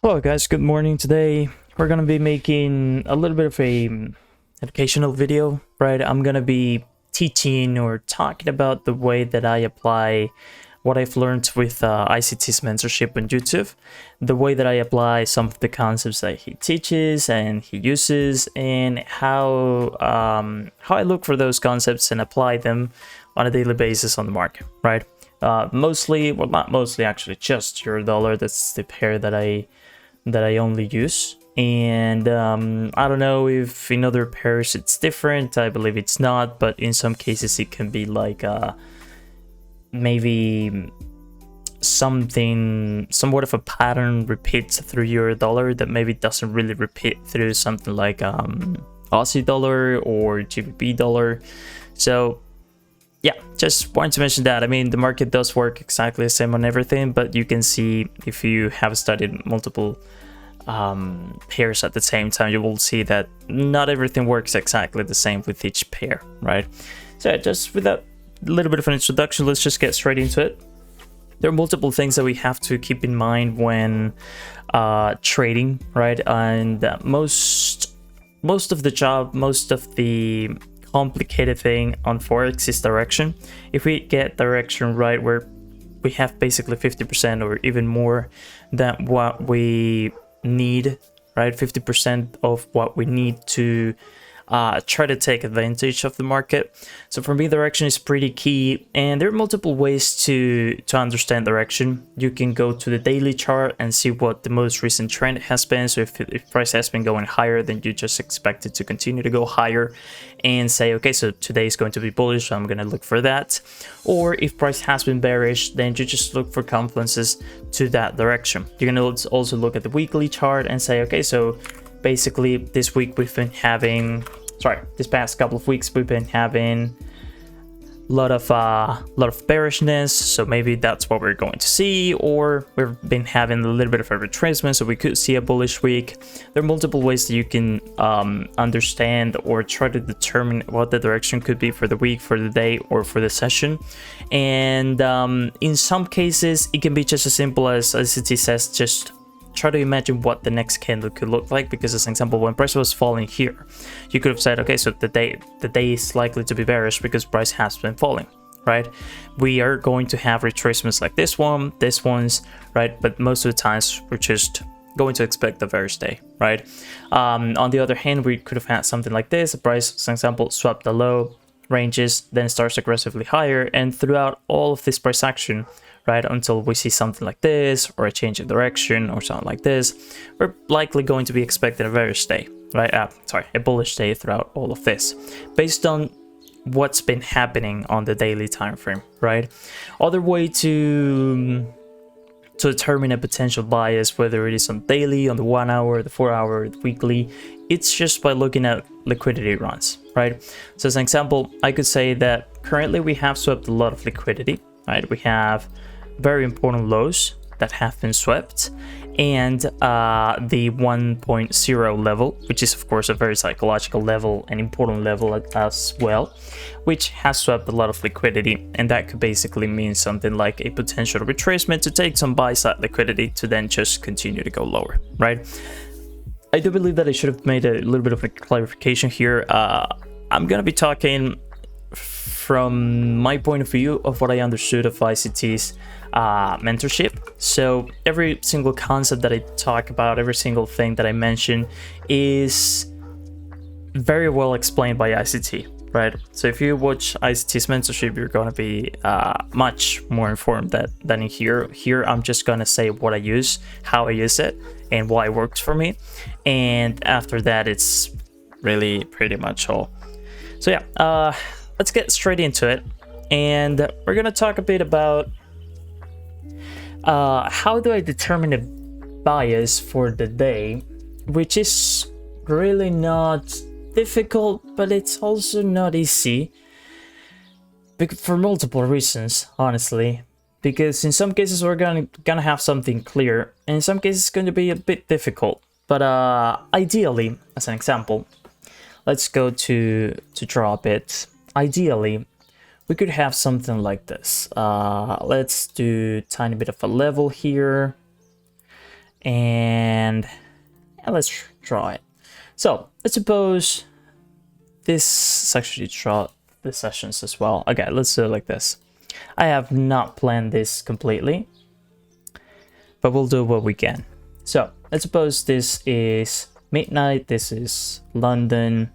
Hello guys, good morning. Today we're gonna be making a little bit of a educational video, right? I'm gonna be teaching or talking about the way that I apply what I've learned with ICT's mentorship on YouTube, the way that I apply some of the concepts that he teaches and he uses, and how I look for those concepts and apply them on a daily basis on the market, right? Mostly, well, not mostly actually, just Eurodollar. That's the pair that I only use. And I don't know if in other pairs it's different. I believe it's not, but in some cases it can be like maybe somewhat of a pattern repeats through Eurodollar that maybe doesn't really repeat through something like Aussie dollar or GBP dollar. So yeah, just wanted to mention that. I mean, the market does work exactly the same on everything, but you can see if you have studied multiple pairs at the same time, you will see that not everything works exactly the same with each pair, right? So just with that little bit of an introduction, let's just get straight into it. There are multiple things that we have to keep in mind when trading, right? And most of the complicated thing on Forex is direction. If we get direction right, where we have basically 50% or even more than what we need, right? 50% of what we need to try to take advantage of the market. So for me, direction is pretty key, and there are multiple ways to understand direction. You can go to the daily chart and see what the most recent trend has been. So if price has been going higher, then you just expect it to continue to go higher and say, okay, so today is going to be bullish, so I'm going to look for that. Or if price has been bearish, then you just look for confluences to that direction. You can also look at the weekly chart and say, okay, so basically this week we've been having, this past couple of weeks we've been having a lot of bearishness, so maybe that's what we're going to see. Or we've been having a little bit of a retracement, so we could see a bullish week. There are multiple ways that you can understand or try to determine what the direction could be for the week, for the day, or for the session. And in some cases it can be just as simple as ICT says, just try to imagine what the next candle could look like. Because as an example, when price was falling here, you could have said, okay, so the day is likely to be bearish because price has been falling, right? We are going to have retracements like this one's, right? But most of the times we're just going to expect a bearish day, right? On the other hand, we could have had something like this. The price, as an example, swept the low ranges, then starts aggressively higher, and throughout all of this price action, right, until we see something like this or a change in direction or something like this, we're likely going to be expecting a bearish day, right? A bullish day throughout all of this, based on what's been happening on the daily time frame, right? Other way to determine a potential bias, whether it is on daily, on the 1 hour, the 4 hour, the weekly, it's just by looking at liquidity runs, right? So as an example, I could say that currently we have swept a lot of liquidity, right? We have very important lows that have been swept, and the 1.0 level, which is of course a very psychological level, an important level as well, which has swept a lot of liquidity. And that could basically mean something like a potential retracement to take some buy side liquidity to then just continue to go lower, right? I do believe that I should have made a little bit of a clarification here. I'm gonna be talking from my point of view of what I understood of ICT's mentorship. So every single concept that I talk about, every single thing that I mention is very well explained by ICT, right? So if you watch ICT's mentorship, you're going to be much more informed than in here. Here I'm just going to say what I use, how I use it, and why it works for me. And after that, it's really pretty much all. So yeah, let's get straight into it, and we're gonna talk a bit about how do I determine a bias for the day, which is really not difficult, but it's also not easy for multiple reasons, honestly. Because in some cases we're gonna have something clear, and in some cases it's going to be a bit difficult. But ideally, as an example, let's go to draw a bit. Ideally, we could have something like this. Let's do a tiny bit of a level here. and let's draw it. So let's suppose this actually draw the sessions as well. Okay, let's do it like this. I have not planned this completely, but we'll do what we can. So let's suppose this is midnight, this is London,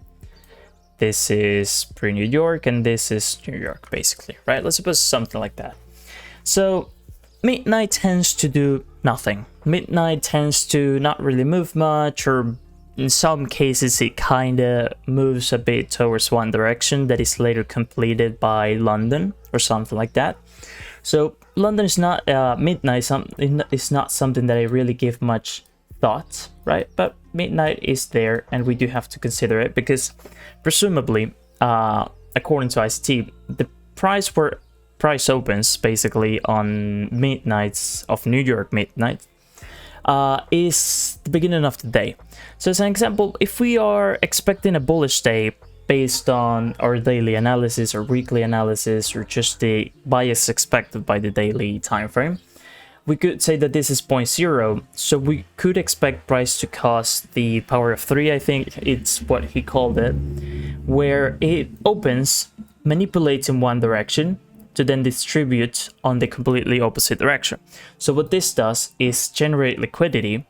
this is pre-New York, and this is New York, basically, right? Let's suppose something like that. So midnight tends to do nothing. Midnight tends to not really move much, or in some cases it kind of moves a bit towards one direction that is later completed by London or something like that. So London is not midnight. It's not something that I really give much thought, right? But midnight is there, and we do have to consider it because presumably, according to ICT, the price opens basically on midnights of New York midnight is the beginning of the day. So as an example, if we are expecting a bullish day based on our daily analysis or weekly analysis, or just the bias expected by the daily time frame, we could say that this is 0.0. So we could expect price to cost the power of 3, I think it's what he called it, where it opens, manipulates in one direction to then distribute on the completely opposite direction. So what this does is generate liquidity,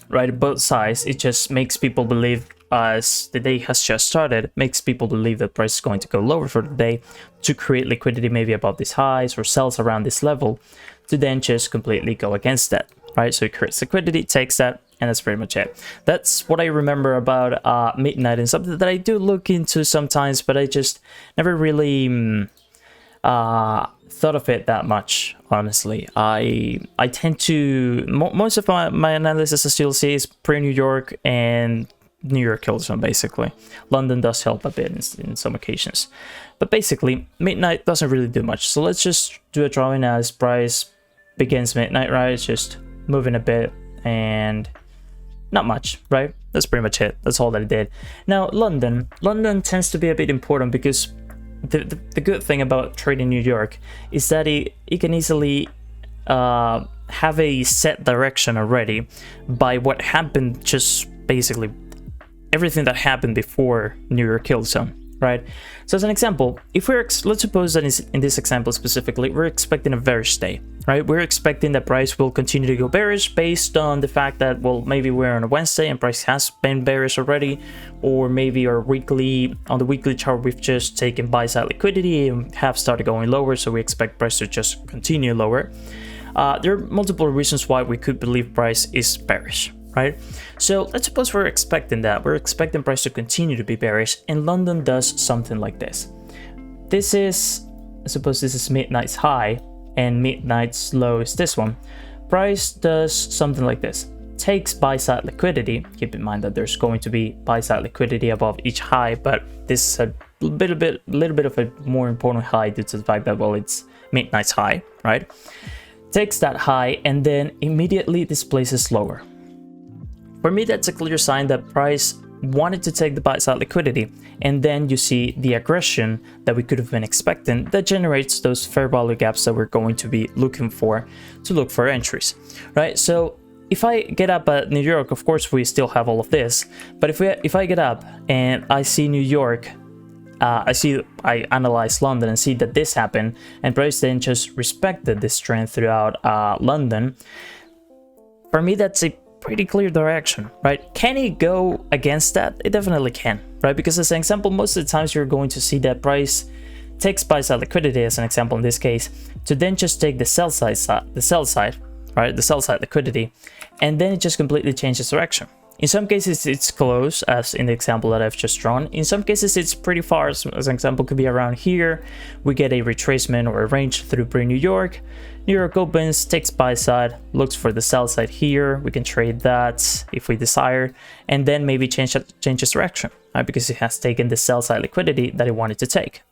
right? Both sides. It just makes people believe, as the day has just started, makes people believe that price is going to go lower for the day to create liquidity maybe above these highs or sells around this level to then just completely go against that, right? So it creates liquidity, takes that, and that's pretty much it. That's what I remember about midnight, and something that I do look into sometimes, but I just never really thought of it that much, honestly. I tend to, most of my analysis, as you'll see, is pre-New York and New York Hillzone, basically. London does help a bit in some occasions, but basically midnight doesn't really do much. So let's just do a drawing as price begins midnight, right? It's just moving a bit and not much, right? That's pretty much it. That's all that it did. Now London tends to be a bit important because the good thing about trading New York is that it can easily have a set direction already by what happened, just basically everything that happened before New York Hillzone, right? So as an example, if let's suppose that in this example specifically, we're expecting a bearish day, right? We're expecting that price will continue to go bearish based on the fact that, well, maybe we're on a Wednesday and price has been bearish already, or maybe on the weekly chart, we've just taken buy side liquidity and have started going lower, so we expect price to just continue lower. There are multiple reasons why we could believe price is bearish, right? So let's suppose we're expecting that. We're expecting price to continue to be bearish, and London does something like this. This is, I suppose this is midnight's high, and midnight's low is this one. Price does something like this. Takes buy side liquidity. Keep in mind that there's going to be buy side liquidity above each high, but this is a little bit of a more important high due to the fact that, well, it's midnight's high, right? Takes that high and then immediately displaces lower. For me, that's a clear sign that price wanted to take the buy side liquidity, and then you see the aggression that we could have been expecting that generates those fair value gaps that we're going to be looking for to look for entries, right? So if I get up at New York, of course we still have all of this, but if I get up and I see New York, I analyze London and see that this happened, and price then just respected this trend throughout London. For me, that's a pretty clear direction, right? Can it go against that? It definitely can, right? Because as an example, most of the times you're going to see that price takes buy side liquidity, as an example in this case, to then just take the sell side, right? The sell side liquidity, and then it just completely changes direction. In some cases it's close, as in the example that I've just drawn. In some cases it's pretty far, as an example could be around here. We get a retracement or a range through pre-New York. New York opens, takes buy side, looks for the sell side here. We can trade that if we desire, and then maybe changes direction, right? Because it has taken the sell side liquidity that it wanted to take.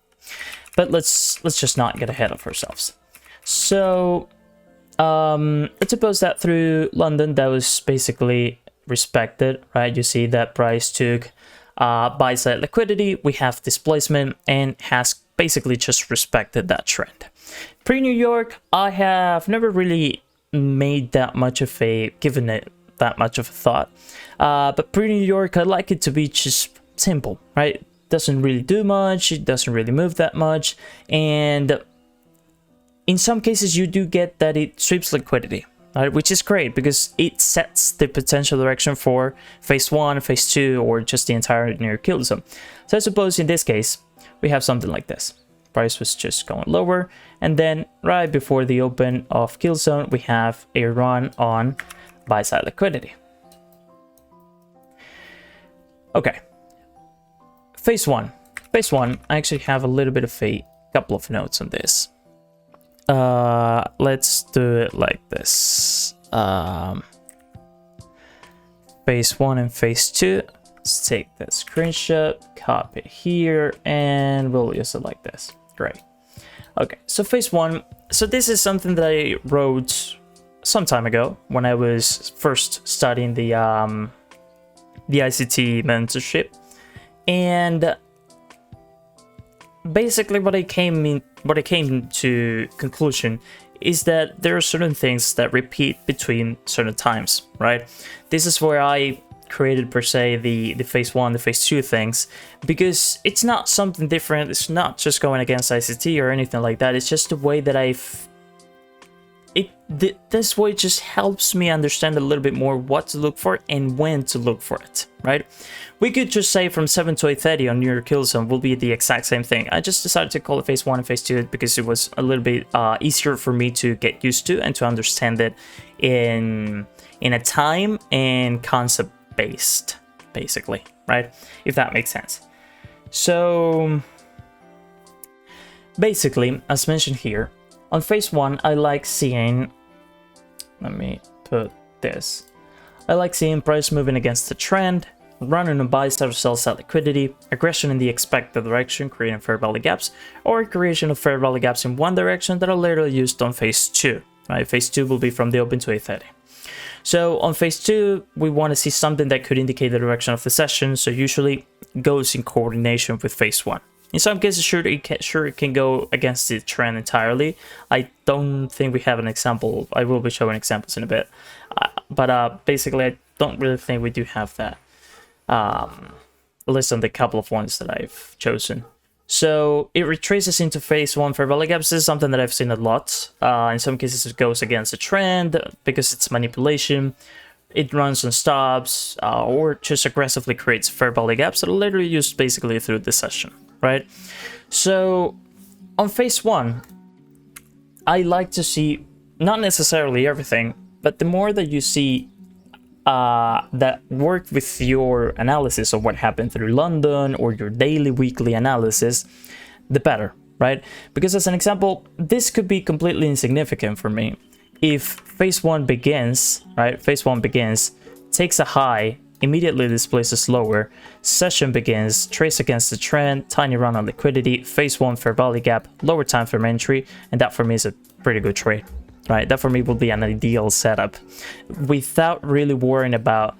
But let's just not get ahead of ourselves. So let's suppose that through London that was basically respected, right? You see that price took buy side liquidity, we have displacement, and has basically just respected that trend. Pre-New York, I have never really made that much of a, given it that much of a thought. But pre-New York, I like it to be just simple, right? Doesn't really do much, it doesn't really move that much, and in some cases you do get that it sweeps liquidity, right? Which is great because it sets the potential direction for phase 1, phase 2, or just the entire near kill zone. So I suppose in this case we have something like this. Price was just going lower, and then right before the open of kill zone we have a run on buy side liquidity. Okay, phase 1. Phase 1, I actually have a little bit of a couple of notes on this. Let's do it like this. Phase 1 and phase 2. Let's take that screenshot, copy it here, and we'll use it like this. Great. Okay, so phase 1. So this is something that I wrote some time ago when I was first studying the ICT mentorship, and basically what I came to conclusion is that there are certain things that repeat between certain times, right? This is where I created per se the phase 1, the phase 2 things, because it's not something different. It's not just going against ICT or anything like that. It's just the way that this way just helps me understand a little bit more what to look for and when to look for it, right? We could just say from 7 to 8:30 on your kill zone will be the exact same thing. I just decided to call it phase 1 and phase 2 because it was a little bit easier for me to get used to and to understand it in a time and concept based, basically, right? If that makes sense. So basically, as mentioned here, on phase 1, I like seeing, let me put this, I like seeing price moving against the trend, running on buy side or sell side liquidity, aggression in the expected direction, creating fair value gaps, or creation of fair value gaps in one direction that are later used on phase 2, right? Phase 2 will be from the open to 8:30. So on phase 2, we want to see something that could indicate the direction of the session, so usually goes in coordination with phase 1. In some cases, sure it can go against the trend entirely. I don't think we have an example. I will be showing examples in a bit. But basically, I don't really think we do have that. List on the couple of ones that I've chosen. So it retraces into phase 1 fair value gaps. This is something that I've seen a lot. In some cases, it goes against the trend because it's manipulation. It runs on stops or just aggressively creates fair value gaps that are literally used basically through the session, right? So on phase 1, I like to see not necessarily everything, but the more that you see that work with your analysis of what happened through London or your daily, weekly analysis, the better, right? Because as an example, this could be completely insignificant for me. If phase 1 begins, right? Phase 1 begins, takes a high, immediately displaces lower, session begins, trace against the trend, tiny run on liquidity, phase 1 fair value gap, lower time frame entry, and that for me is a pretty good trade, right? That for me will be an ideal setup without really worrying about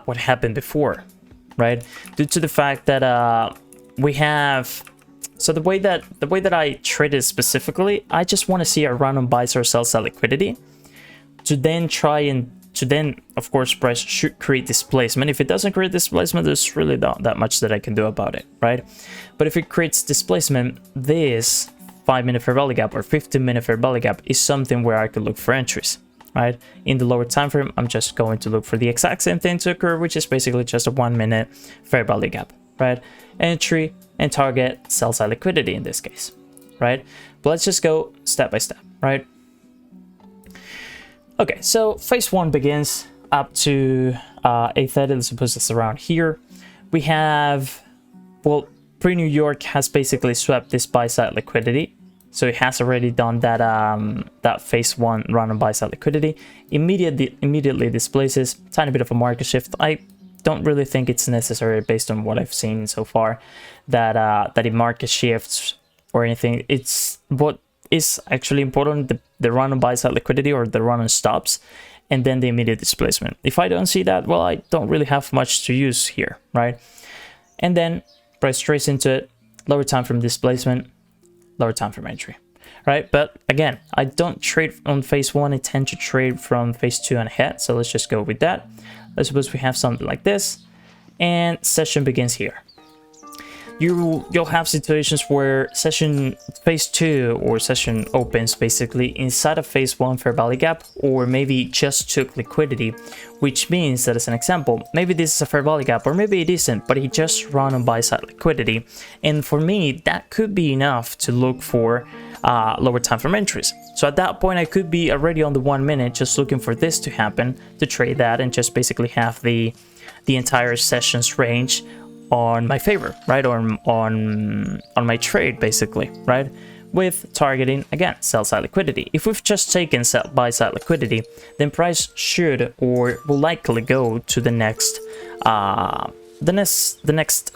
what happened before, right? Due to the fact that we have, so the way that I trade it specifically, I just want to see a run on buys or sells at liquidity to then of course price should create displacement. If it doesn't create displacement, there's really not that much that I can do about it, right? But if it creates displacement, this 5-minute fair value gap or 15-minute fair value gap is something where I could look for entries, right? In the lower time frame, I'm just going to look for the exact same thing to occur, which is basically just a 1-minute fair value gap, right? Entry and target sell side liquidity in this case, right? But let's just go step by step, right? Okay, so phase 1 begins up to 8:30. Let's suppose it's around here. We have, well, pre-New York has basically swept this buy side liquidity, so it has already done that that phase 1 run on buy side liquidity. Immediately displaces, tiny bit of a market shift. I don't really think it's necessary based on what I've seen so far that that it market shifts or anything. It's what is actually important, the run on buy side liquidity or the run on stops, and then the immediate displacement. If I don't see that, well, I don't really have much to use here, right? And then price trace into it, lower time from displacement, lower time from entry, right? But again, I don't trade on phase 1. I tend to trade from phase 2 and ahead. So let's just go with that. Let's suppose we have something like this, and session begins here. You'll have situations where session phase 2 or session opens basically inside of phase 1 fair value gap, or maybe just took liquidity, which means that, as an example, maybe this is a fair value gap, or maybe it isn't, but he just run on buy side liquidity. And for me, that could be enough to look for lower time frame entries. So at that point, I could be already on the 1 minute just looking for this to happen, to trade that, and just basically have the entire session's range on my favor, right? Or on my trade, basically, right? With targeting, again, sell side liquidity. If we've just taken buy side liquidity, then price should or will likely go to the next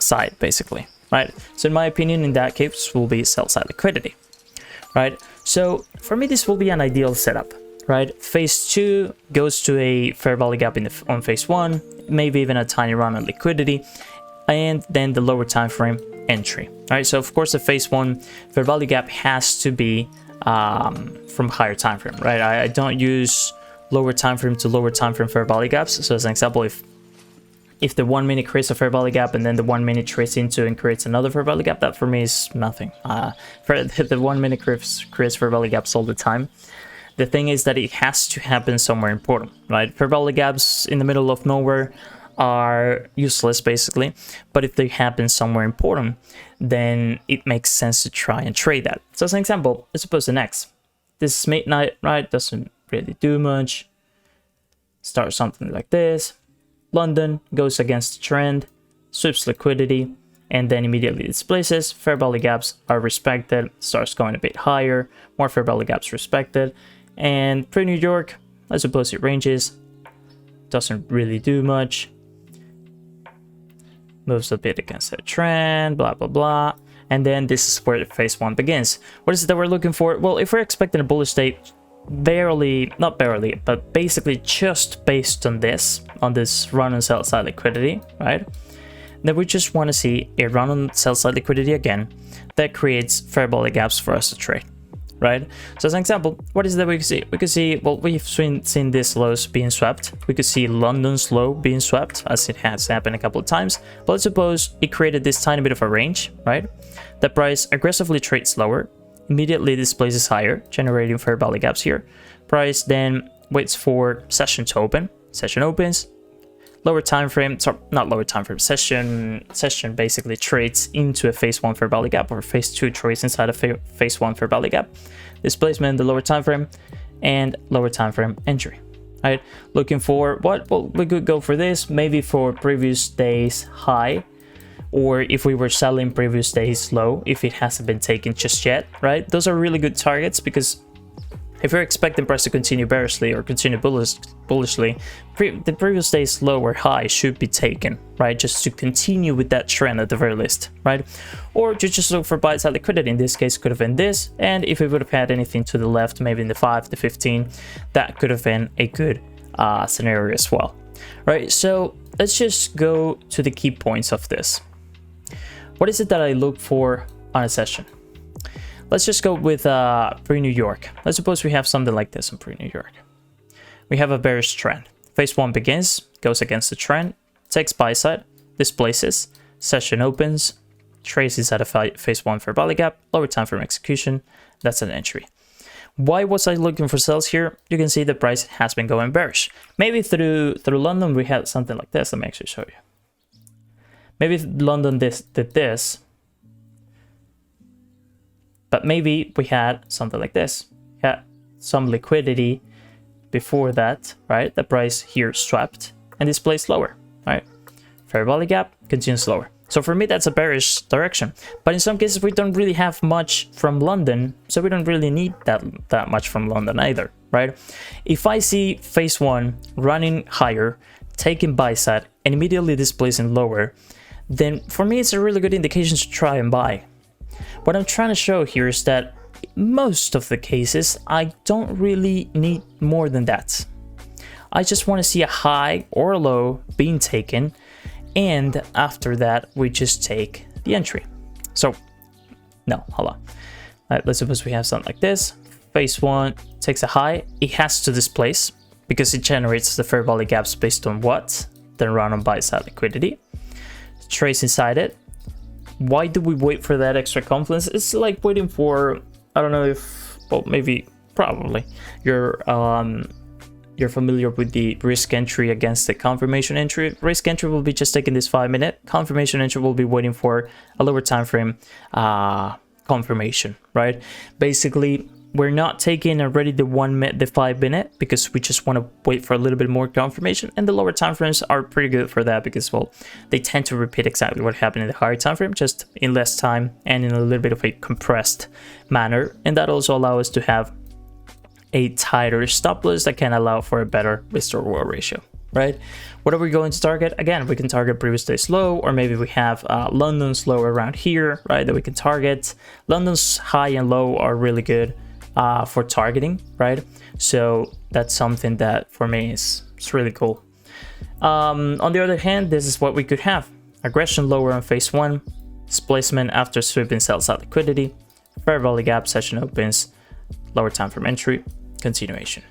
side, basically, right? So in my opinion, in that case, will be sell side liquidity, right? So for me, this will be an ideal setup, right? Phase 2 goes to a fair value gap on phase 1, maybe even a tiny run on liquidity, and then the lower time frame entry. All right, so of course the phase 1 fair value gap has to be from higher time frame, right? I don't use lower time frame to lower time frame fair value gaps. So as an example, if the 1 minute creates a fair value gap and then the 1 minute trades into and creates another fair value gap, that for me is nothing. For the 1 minute creates fair value gaps all the time. The thing is that it has to happen somewhere important, right? Fair value gaps in the middle of nowhere are useless, basically, but if they happen somewhere important, then it makes sense to try and trade that. So as an example, let's suppose the next. This is midnight, right? Doesn't really do much. Start something like this. London goes against the trend, sweeps liquidity, and then immediately displaces. Fair value gaps are respected, starts going a bit higher, more fair value gaps respected, and pre-New York, I suppose it ranges, doesn't really do much, moves a bit against the trend, blah, blah, blah. And then this is where phase 1 begins. What is it that we're looking for? Well, if we're expecting a bullish state, not barely, but basically just based on this run on sell side liquidity, right? Then we just want to see a run on sell side liquidity again that creates fair value gaps for us to trade, right? So as an example, what is it that we can see? We can see, well, we've seen these lows being swept. We could see London's low being swept, as it has happened a couple of times. But let's suppose it created this tiny bit of a range, right? The price aggressively trades lower, immediately displaces higher, generating fair value gaps here. Price then waits for session to open. Session opens. Lower time frame, sorry, not lower time frame, session basically trades into a phase 1 fair value gap, or phase 2 trades inside a phase 1 fair value gap. Displacement in the lower time frame and lower time frame entry. Right, looking for what? Well, we could go for this, maybe for previous day's high, or if we were selling previous day's low, if it hasn't been taken just yet, right? Those are really good targets, because if you're expecting price to continue bearishly or continue bullishly, the previous day's low or high should be taken, right? Just to continue with that trend at the very least, right? Or to just look for buy side liquidity. In this case, could have been this, and if we would have had anything to the left, maybe in the 5 to 15, that could have been a good scenario as well, right? So let's just go to the key points of this. What is it that I look for on a session? Let's just go with pre-New York. Let's suppose we have something like this in pre-New York. We have a bearish trend. Phase 1 begins, goes against the trend, takes buy side, displaces, session opens, trades inside a phase 1 fair value gap, lower time frame execution. That's an entry. Why was I looking for sales here? You can see the price has been going bearish. Maybe through London we had something like this. Let me actually show you. Maybe London did this. But maybe we had something like this. Had some liquidity before that, right? The price here swept and displays lower, right? Fair value gap continues lower. So for me, that's a bearish direction. But in some cases, we don't really have much from London, so we don't really need that much from London either, right? If I see phase 1 running higher, taking buy side, and immediately displacing lower, then for me, it's a really good indication to try and buy. What I'm trying to show here is that most of the cases, I don't really need more than that. I just want to see a high or a low being taken, and after that, we just take the entry. So, no, hold on. Let's suppose we have something like this. Phase 1 takes a high. It has to displace because it generates the fair value gaps based on what? Then run on buy side liquidity. Trace inside it. Why do we wait for that extra confluence? It's like waiting for, I don't know if, well, maybe, probably, you're familiar with the risk entry against the confirmation entry. Risk entry will be just taking this 5-minute. Confirmation entry will be waiting for a lower time frame confirmation, right? Basically, we're not taking already the 5-minute because we just want to wait for a little bit more confirmation, and the lower time frames are pretty good for that because, well, they tend to repeat exactly what happened in the higher time frame, just in less time and in a little bit of a compressed manner, and that also allows us to have a tighter stop loss that can allow for a better risk to reward ratio, right? What are we going to target? Again, we can target previous day's low, or maybe we have London's low around here, right, that we can target. London's high and low are really good for targeting, right? So that's something that for me is really cool. On the other hand, this is what we could have: aggression lower on phase 1, displacement after sweeping sell side liquidity, fair value gap, session opens, lower time from entry, continuation.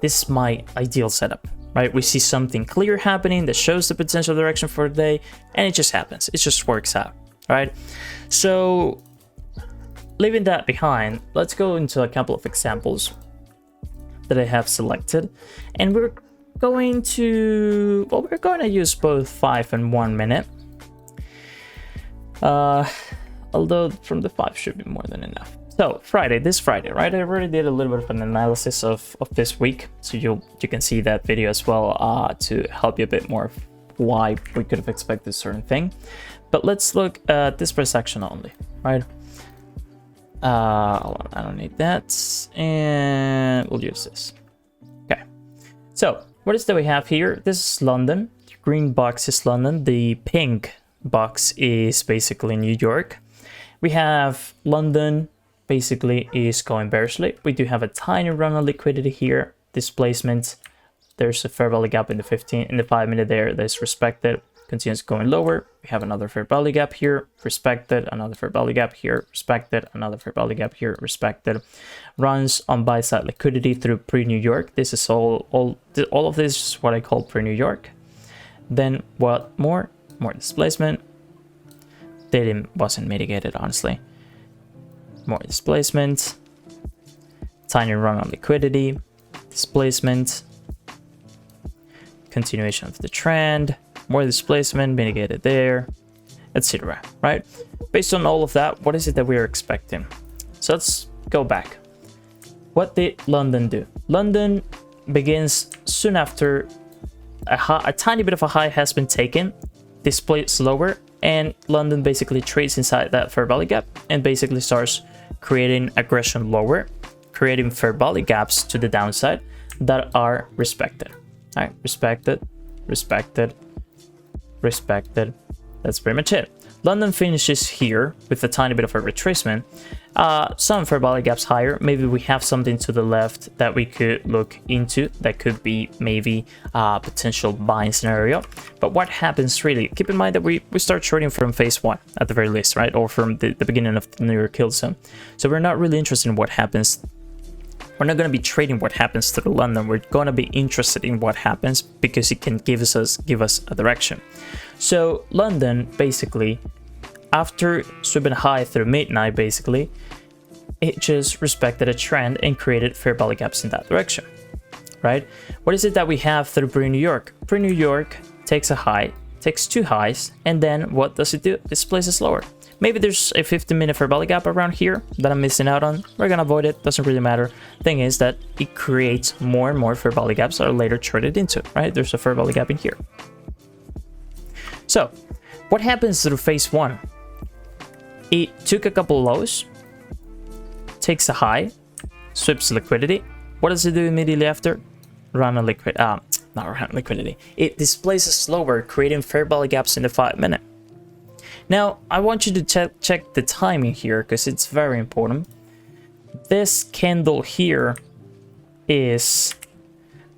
This is my ideal setup, right? We see something clear happening that shows the potential direction for the day, and it just happens. It just works out, right? So leaving that behind, let's go into a couple of examples that I have selected, and we're going to use both 5 and 1 minute. Although from the 5 should be more than enough. So this Friday, right? I already did a little bit of an analysis of this week, so you can see that video as well to help you a bit more of why we could have expected a certain thing. But let's look at this per section only, right? Hold on, I don't need that, and we'll use this. Okay, so what is that we have here? This is London. The green box is London. The pink box is basically New York. We have London basically is going bearishly. We do have a tiny run on liquidity here. Displacement. There's a fair value gap in the 5-minute there that's respected. Continues going lower. We have another fair value gap here, respected, another fair value gap here, respected, another fair value gap here, respected. Runs on buy side liquidity through pre-New York. This is all of this is what I call pre-New York. Then what more displacement. Wasn't mitigated, honestly. More displacement. Tiny run on liquidity. Displacement. Continuation of the trend. More displacement, mitigated there, etc. Right? Based on all of that, what is it that we are expecting? So let's go back. What did London do? London begins soon after a tiny bit of a high has been taken, displays lower, and London basically trades inside that fair value gap and basically starts creating aggression lower, creating fair value gaps to the downside that are respected. All right, respected. That's pretty much it. London finishes here with a tiny bit of a retracement. Some fair value gaps higher. Maybe we have something to the left that we could look into. That could be maybe a potential buying scenario. But what happens really? Keep in mind that we start trading from phase 1 at the very least, right? Or from the beginning of the New York kill zone. So we're not really interested in what happens. We're not going to be trading what happens to the London. We're going to be interested in what happens because it can give us a direction. So London, basically, after sweeping high through midnight, basically, it just respected a trend and created fair value gaps in that direction, right? What is it that we have through pre-New York? Pre-New York takes a high, takes 2 highs, and then what does it do? Displaces lower. Maybe there's a 15-minute fair value gap around here that I'm missing out on. We're gonna avoid it, doesn't really matter. Thing is that it creates more and more fair value gaps that are later traded into, right? There's a fair value gap in here. So what happens through phase 1? It took a couple lows, takes a high, sweeps liquidity. What does it do immediately after? Not run liquidity. It displaces slower, creating fair value gaps in the 5-minute. Now, I want you to check the timing here because it's very important. This candle here is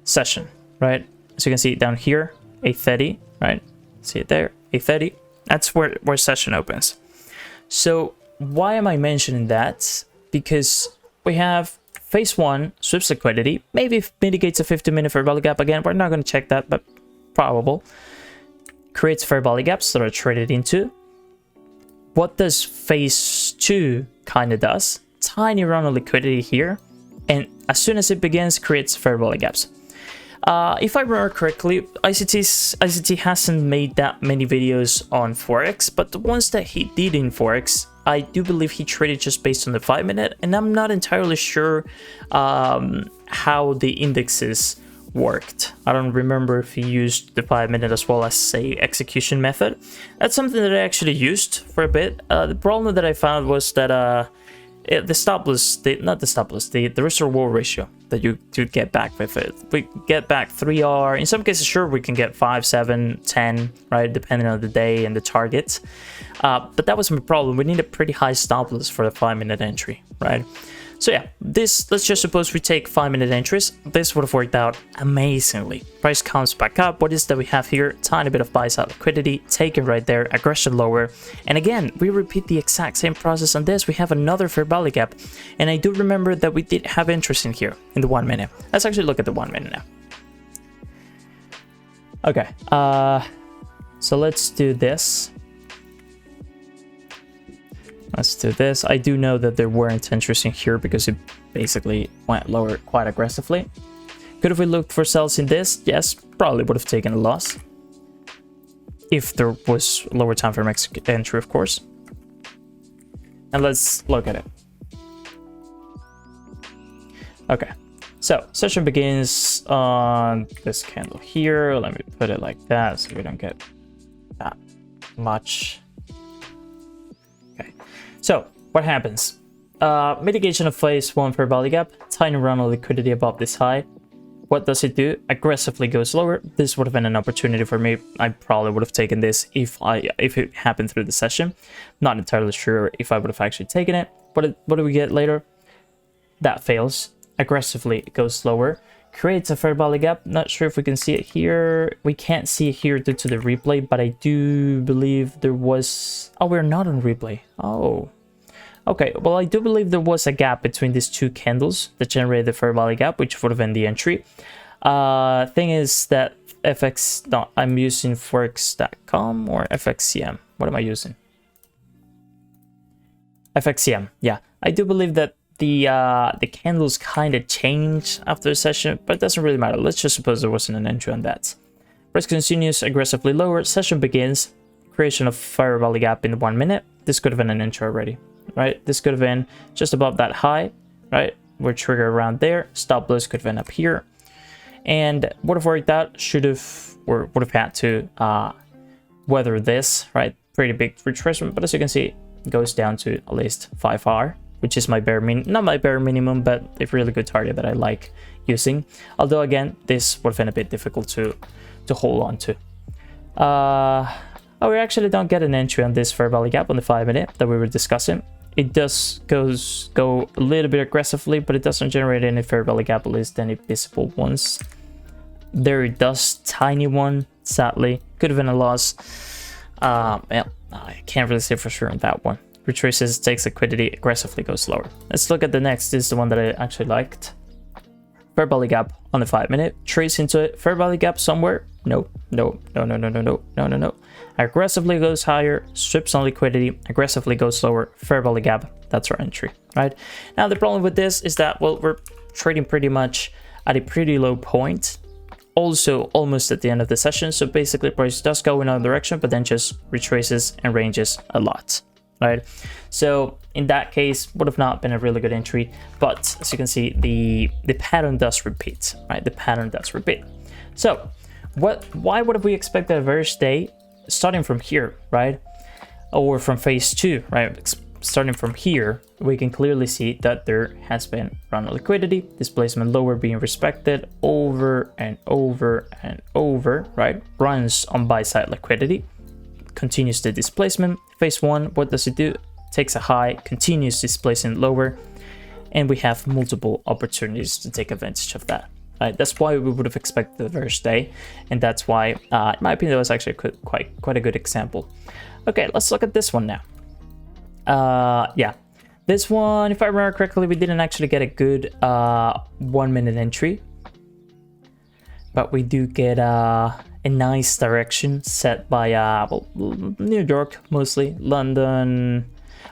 session, right? So you can see it down here, 8:30, right? See it there, 8:30. That's where session opens. So why am I mentioning that? because we have phase 1 sweeps liquidity, maybe mitigates a 50-minute fair value gap. Again, we're not going to check that, but probable. Creates fair value gaps that are traded into. What does phase 2 kind of does? Tiny run of liquidity here, and as soon as it begins, creates fair value gaps. If I remember correctly, ICT hasn't made that many videos on Forex, but the ones that he did in Forex, I do believe he traded just based on the 5-minute, and I'm not entirely sure how the indexes worked. I don't remember if he used the 5-minute as well as, say, execution method. That's something that I actually used for a bit. The problem that I found was that the stop loss, the risk reward ratio that you get back with it. We get back 3R. In some cases, sure, we can get 5, 7, 10, right? Depending on the day and the target. But that was my problem. We need a pretty high stop loss for the 5-minute entry, right? So yeah, let's just suppose we take 5-minute entries. This would have worked out amazingly. Price comes back up. What is that we have here? Tiny bit of buy side liquidity, taken right there, aggression lower. And again, we repeat the exact same process on this. We have another fair value gap. And I do remember that we did have interest in here in the 1-minute. Let's actually look at the 1-minute now. Okay, so let's do this. Let's do this. I do know that there weren't interest in here because it basically went lower quite aggressively. Could have we looked for sells in this? Yes, probably would have taken a loss. If there was lower time frame entry, of course. And let's look at it. Okay, so session begins on this candle here. Let me put it like that so we don't get that much. So what happens? Mitigation of phase 1 fair value gap, tiny run of liquidity above this high. What does it do? Aggressively goes lower. This would have been an opportunity for me. I probably would have taken this if it happened through the session. Not entirely sure if I would have actually taken it. What do we get later? That fails. Aggressively it goes lower. Creates a fair value gap. Not sure if we can see it here. We can't see it here due to the replay, but I do believe there was... Oh, we're not on replay. Oh. Okay, well, I do believe there was a gap between these two candles that generated the fair value gap, which would have been the entry. Thing is that I'm using forex.com or FXCM. What am I using? FXCM, yeah. I do believe that the candles kind of change after the session, but it doesn't really matter. Let's just suppose there wasn't an entry on that. Price continues aggressively lower. Session begins. Creation of fair value gap in 1-minute. This could have been an entry already, right? This could have been just above that high, right? We're triggered around there. Stop loss could have been up here, and would have worked out. Should have or would have had to weather this, right? Pretty big retracement, but as you can see, it goes down to at least 5R. Which is my not my bare minimum, but a really good target that I like using. Although again, this would have been a bit difficult to hold on to. Oh, we actually don't get an entry on this fair value gap on the 5-minute that we were discussing. It does go a little bit aggressively, but it doesn't generate any fair value gap, at least any visible ones. There it does, tiny one, sadly. Could have been a loss. Well, I can't really say for sure on that one. Retraces, takes liquidity, aggressively goes lower. Let's look at the next. This is the one that I actually liked. Fair value gap on the 5-minute. Trace into it. Fair value gap somewhere. No. Aggressively goes higher. Strips on liquidity. Aggressively goes lower. Fair value gap. That's our entry, right? Now the problem with this is that, well, we're trading pretty much at a pretty low point. Also almost at the end of the session. So basically price does go in another direction, but then just retraces and ranges a lot. Right, so in that case would have not been a really good entry, but as you can see, the pattern does repeat, right? The pattern does repeat. So why would we expect a bearish day starting from here, right? Or from phase 2, right? Starting from here, we can clearly see that there has been run of liquidity, displacement lower being respected over and over and over, right? Runs on buy side liquidity, continues the displacement. Phase 1, what does it do? Takes a high, continues displacing lower, and we have multiple opportunities to take advantage of that. Right? That's why we would have expected the bearish day, and that's why, in my opinion, that was actually quite a good example. Okay, let's look at this one now. Yeah, This one, if I remember correctly, we didn't actually get a good 1 minute entry, but we do get a nice direction set by well, New York mostly, London.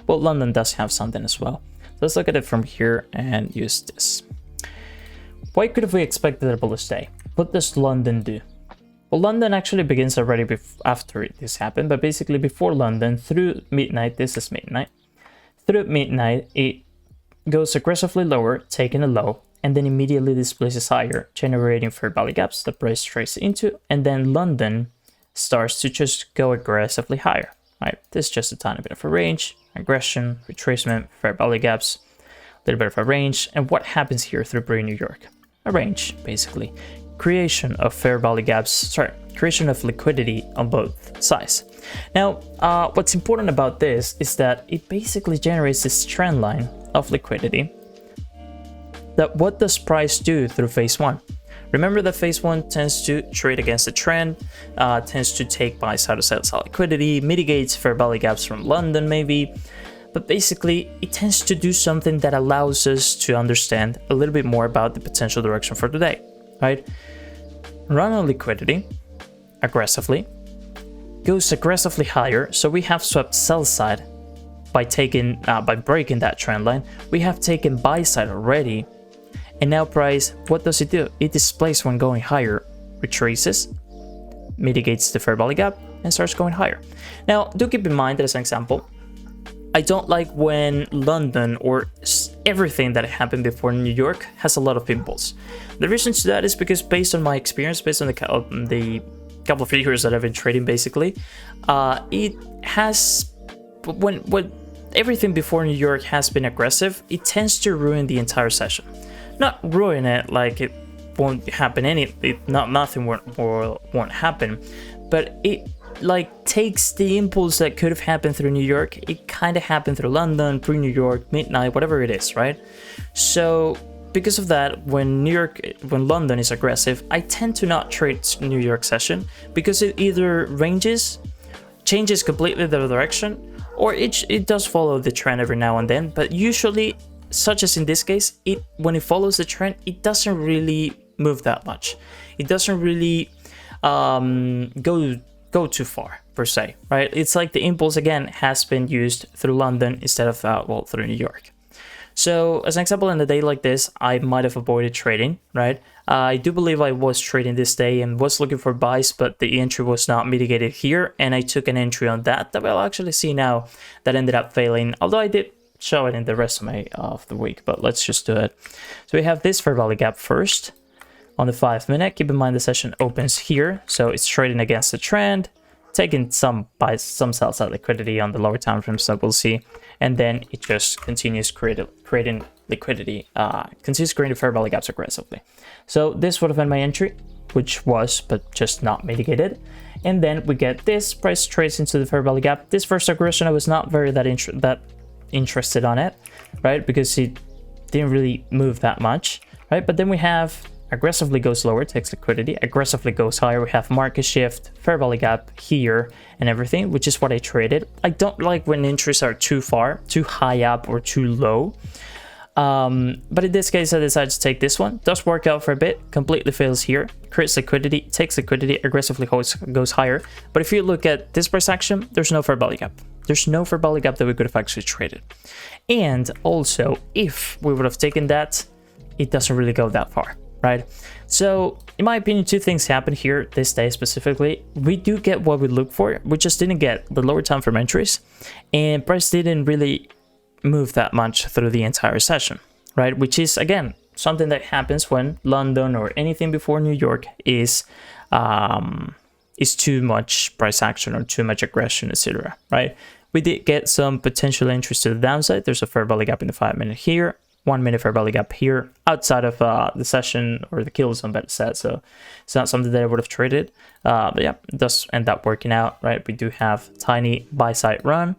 Well, London does have something as well. So let's look at it from here and use this. Why could we expected a bullish day? What does London do? Well, London actually begins already after this happened, but basically before London, through midnight, this is midnight, through midnight, it goes aggressively lower, taking a low, and then immediately displaces higher, generating fair value gaps that price trades into, and then London starts to just go aggressively higher, right? This is just a tiny bit of a range, aggression, retracement, fair value gaps, a little bit of a range, and what happens here through New York? A range, basically. Creation of fair value gaps, creation of liquidity on both sides. Now, what's important about this is that it basically generates this trend line of liquidity. That what does price do through phase one? Remember that phase one tends to trade against the trend, tends to take buy side or sell side liquidity, mitigates fair value gaps from London maybe, but basically it tends to do something that allows us to understand a little bit more about the potential direction for the day, right? Run on liquidity aggressively, goes aggressively higher, so we have swept sell side by breaking that trend line. We have taken buy side already, and now price, what does it do? It displays when going higher, retraces, mitigates the fair value gap, and starts going higher. Now, do keep in mind that as an example, I don't like when London or everything that happened before New York has a lot of impulse. The reason to that is because based on my experience, based on the couple of years that I've been trading, basically, it has, when everything before New York has been aggressive, it tends to ruin the entire session. Not ruin it like it won't happen, nothing won't happen, but it like takes the impulse that could have happened through New York. It kind of happened through London, pre-New York, midnight, whatever it is, right? So because of that, when London is aggressive, I tend to not trade New York session because it either changes completely the direction, or it does follow the trend every now and then. But usually, such as in this case, when it follows the trend, it doesn't really move that much. It doesn't really go too far per se, right? It's like the impulse again has been used through London instead of through New York. So as an example, in a day like this, I might have avoided trading, right? I do believe I was trading this day and was looking for buys, but the entry was not mitigated here, and I took an entry on that we'll actually see now that ended up failing, although I did show it in the resume of the week, but let's just do it. So we have this fair value gap first on the 5 minute. Keep in mind the session opens here, so it's trading against the trend, taking some buys, some sell side liquidity on the lower time frames that we'll see, and then it just continues creating liquidity, continues creating fair value gaps aggressively. So this would have been my entry, which was but just not mitigated, and then we get this price trades into the fair value gap. This first aggression I was not very that interested on it, right, because it didn't really move that much, right? But then we have aggressively goes lower, takes liquidity, aggressively goes higher. We have market shift, fair value gap here and everything, which is what I traded. I don't like when entries are too high up or too low. But in this case, I decided to take this one. Does work out for a bit, completely fails here, creates liquidity, takes liquidity, aggressively goes higher. But if you look at this price action, there's no fair value gap. There's no fair value gap that we could have actually traded. And also, if we would have taken that, it doesn't really go that far, right? So in my opinion, two things happen here this day specifically. We do get what we look for. We just didn't get the lower time frame entries, and price didn't really move that much through the entire session, right? Which is again something that happens when London or anything before New York is too much price action or too much aggression, etc., right? We did get some potential entries to the downside. There's a fair value gap in the 5 minute here, 1 minute fair value gap here outside of the session or the kill zone, better said. So it's not something that I would have traded. But yeah, it does end up working out, right? We do have tiny buy side run,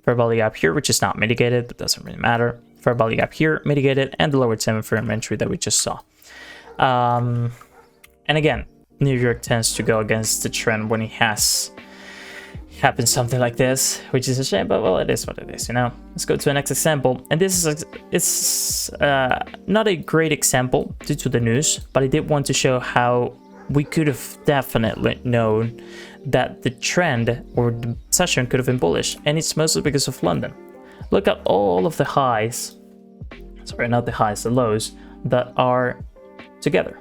fair value gap here, which is not mitigated, but doesn't really matter. Fair value gap here, mitigated, and the lower 7 frame entry that we just saw. And again, New York tends to go against the trend when he has happens something like this, which is a shame, but well, it is what it is, you know. Let's go to the next example, and this is it's not a great example due to the news, but I did want to show how we could have definitely known that the trend or the session could have been bullish, and it's mostly because of London. Look at all of the highs, sorry, not the highs, the lows that are together.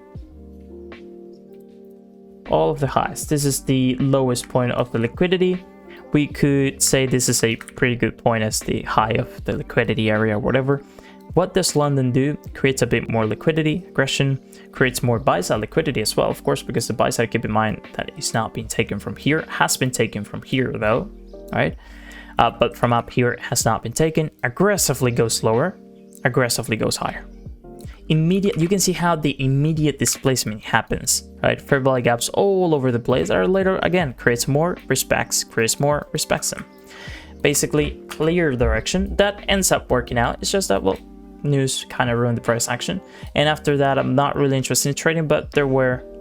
All of the highs. This is the lowest point of the liquidity. We could say this is a pretty good point as the high of the liquidity area or whatever. What does London do? Creates a bit more liquidity, aggression, creates more buy side liquidity as well, of course, because the buy side, keep in mind that it's not being taken from here, has been taken from here though, right? But from up here it has not been taken. Aggressively goes lower, aggressively goes higher. Immediate, you can see how the immediate displacement happens, right? Fair value gaps all over the place are later again creates more, respects, creates more, respects them. Basically clear direction that ends up working out. It's just that, well, news kind of ruined the price action, and after that I'm not really interested in trading, but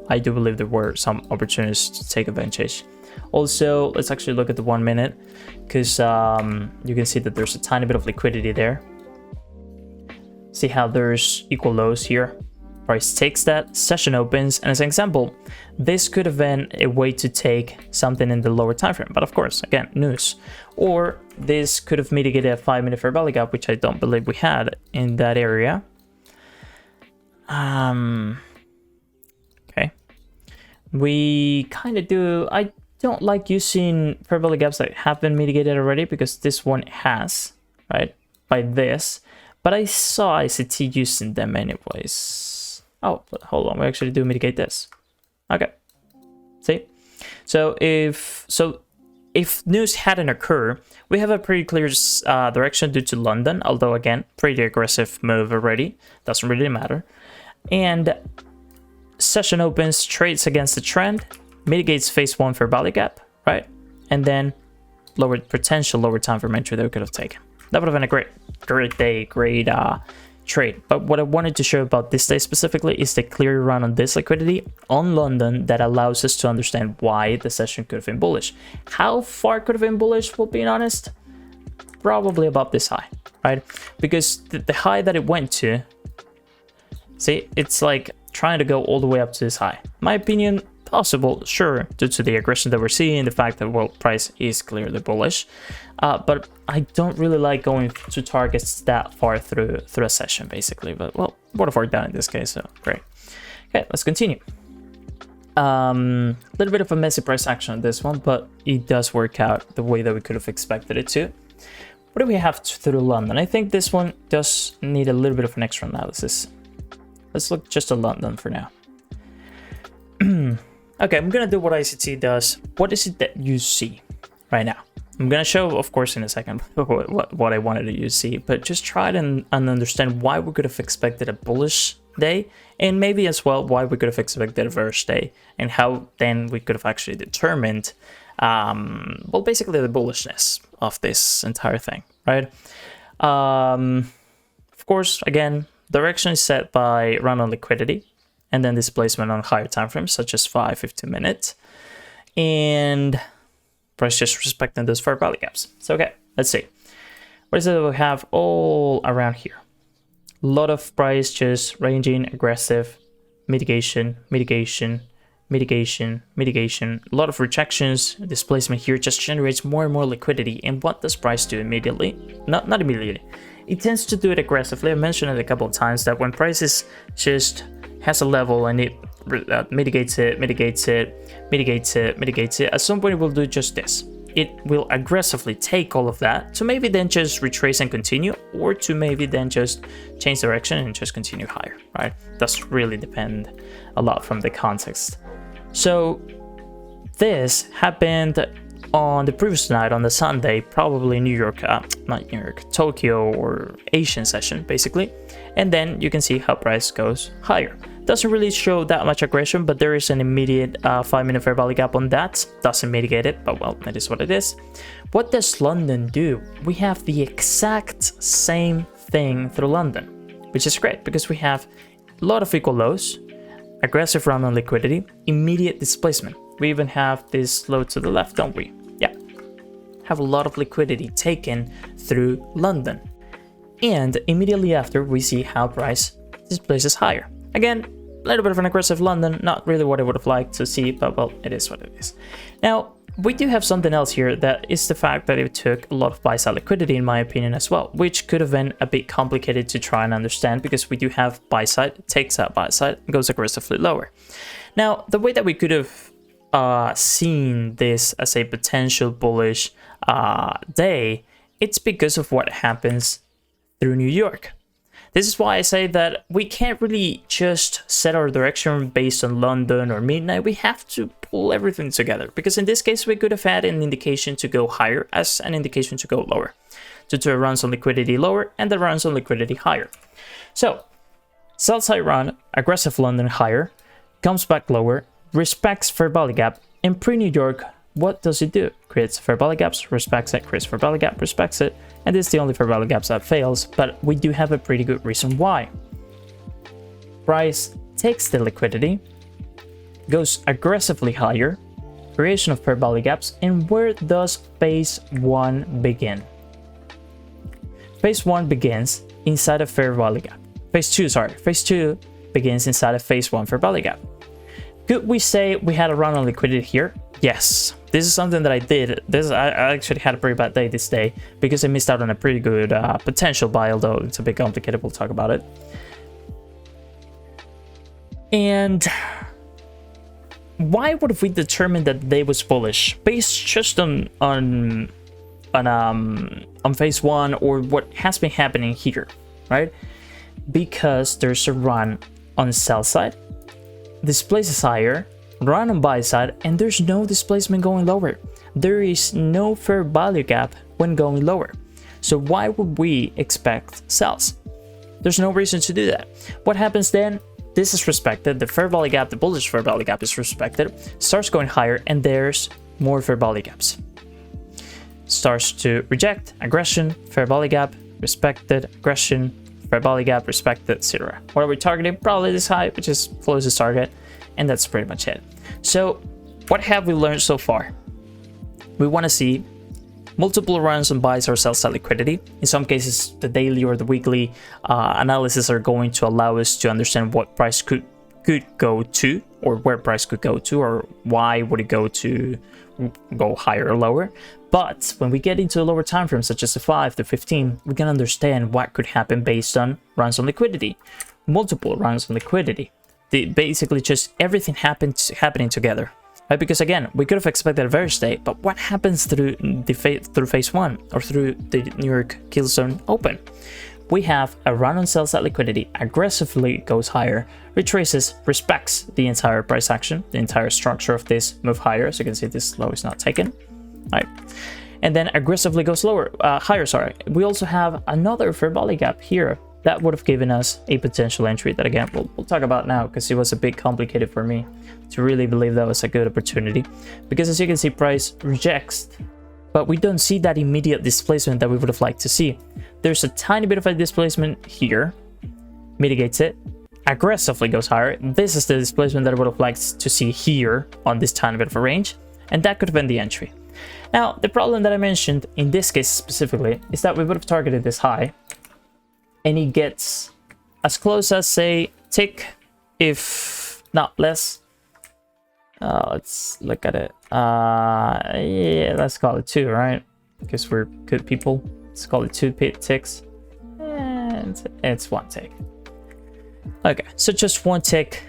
I do believe there were some opportunities to take advantage. Also, let's actually look at the 1 minute, because you can see that there's a tiny bit of liquidity there. See how there's equal lows here. Price takes that, session opens, and as an example, this could have been a way to take something in the lower time frame, but of course, again, news. Or this could have mitigated a 5-minute fair value gap, which I don't believe we had in that area. Okay. We kind of do. I don't like using fair value gaps that have been mitigated already, because this one has, right, by this. But I saw ICT using them anyways. Oh, but hold on, we actually do mitigate this. Okay, see? So if news hadn't occurred, we have a pretty clear direction due to London, although again, pretty aggressive move already, doesn't really matter. And session opens, trades against the trend, mitigates phase 1 fair value gap, right? And then potential lower time for entry that we could have taken. That would have been a great day, great trade. But what I wanted to show about this day specifically is the clear run on this liquidity on London that allows us to understand why the session could have been bullish. How far could have been bullish, well, being honest, probably about this high, right? Because the high that it went to, see, it's like trying to go all the way up to this high. My opinion, possible, sure, due to the aggression that we're seeing, the fact that, well, price is clearly bullish. But I don't really like going to targets that far through a session, basically. But, well, would have worked out in this case, so great. Okay, let's continue. Little bit of a messy price action on this one, but it does work out the way that we could have expected it to. What do we have through London? I think this one does need a little bit of an extra analysis. Let's look just at London for now. Okay, I'm gonna do what ICT does. What is it that you see right now? I'm gonna show, of course, in a second what I wanted you to see, but just try to understand why we could have expected a bullish day, and maybe as well why we could have expected a bearish day, and how then we could have actually determined, well, basically the bullishness of this entire thing, right? Of course, again, direction is set by run on liquidity, and then displacement on higher time frames, such as 5, 15 minutes, and price just respecting those fair value gaps. So, okay, let's see. What is it that we have all around here? A lot of price just ranging, aggressive, mitigation, mitigation, mitigation, mitigation. A lot of rejections, displacement here just generates more and more liquidity. And what does price do immediately? Not immediately. It tends to do it aggressively. I mentioned it a couple of times that when prices just has a level and it mitigates it, at some point it will do just this. It will aggressively take all of that to maybe then just retrace and continue, or to maybe then just change direction and just continue higher, right? Does really depend a lot from the context. So this happened on the previous night, on the Sunday, probably New York, not New York, Tokyo or Asian session, basically. And then you can see how price goes higher. Doesn't really show that much aggression, but there is an immediate 5-minute fair value gap on that. Doesn't mitigate it, but well, that is what it is. What does London do? We have the exact same thing through London, which is great because we have a lot of equal lows, aggressive run on liquidity, immediate displacement. We even have this low to the left, don't we? Yeah, have a lot of liquidity taken through London. And immediately after, we see how price displaces higher. Again, a little bit of an aggressive London, not really what I would have liked to see, but well, it is what it is. Now, we do have something else here, that is the fact that it took a lot of buy-side liquidity, in my opinion, as well, which could have been a bit complicated to try and understand, because we do have buy-side, takes out buy-side, and goes aggressively lower. Now, the way that we could have seen this as a potential bullish day, it's because of what happens through New York. This is why I say that we can't really just set our direction based on London or midnight. We have to pull everything together, because in this case we could have had an indication to go higher as an indication to go lower, due to runs on liquidity lower and the runs on liquidity higher. So sell side run, aggressive London higher, comes back lower, respects fair value gap, and pre-New York, what does it do? Creates fair value gaps, respects it, creates fair value gap, respects it, and this is the only fair value gaps that fails, but we do have a pretty good reason why. Price takes the liquidity, goes aggressively higher, creation of fair value gaps, and where does phase 1 begin? Phase 1 begins inside of fair value gap. Phase 2 begins inside of phase 1 fair value gap. Could we say we had a run on liquidity here? Yes. This is something that I did. I actually had a pretty bad day this day, because I missed out on a pretty good potential buy, although it's a bit complicated. We'll talk about it. And why would we determine that the day was bullish based just on phase 1 or what has been happening here, right? Because there's a run on sell side, displaces higher, run on buy side, and there's no displacement going lower. There is no fair value gap when going lower. So why would we expect sells? There's no reason to do that. What happens then? This is respected. The fair value gap, the bullish fair value gap is respected, starts going higher, and there's more fair value gaps. Starts to reject, aggression, fair value gap, respected, aggression, fair value gap, respected, etc. What are we targeting? Probably this high, which is closest target. And that's pretty much it. So what have we learned so far? We want to see multiple runs on buys or sell side liquidity. In some cases, the daily or the weekly analysis are going to allow us to understand what price could go to, or where price could go to, or why would it go higher or lower. But when we get into a lower time frame, such as the 5 to 15, we can understand what could happen based on runs on liquidity, multiple runs on liquidity. Basically just everything happening together, right? Because again, we could have expected a bearish day, but what happens through phase 1 or through the New York kill zone open? We have a run on sell side liquidity, aggressively goes higher, retraces, respects the entire price action, the entire structure of this move higher. So you can see this low is not taken, right? And then aggressively goes higher. We also have another fair value gap here. That would have given us a potential entry that, again, we'll talk about now, because it was a bit complicated for me to really believe that was a good opportunity. Because as you can see, price rejects, but we don't see that immediate displacement that we would have liked to see. There's a tiny bit of a displacement here, mitigates it, aggressively goes higher. This is the displacement that I would have liked to see here on this tiny bit of a range, and that could have been the entry. Now, the problem that I mentioned in this case specifically is that we would have targeted this high, and it gets as close as, say, tick, if not less. Let's look at it. Yeah, let's call it 2, right? Because we're good people. Let's call it 2 ticks. And it's 1 tick. Okay, so just 1 tick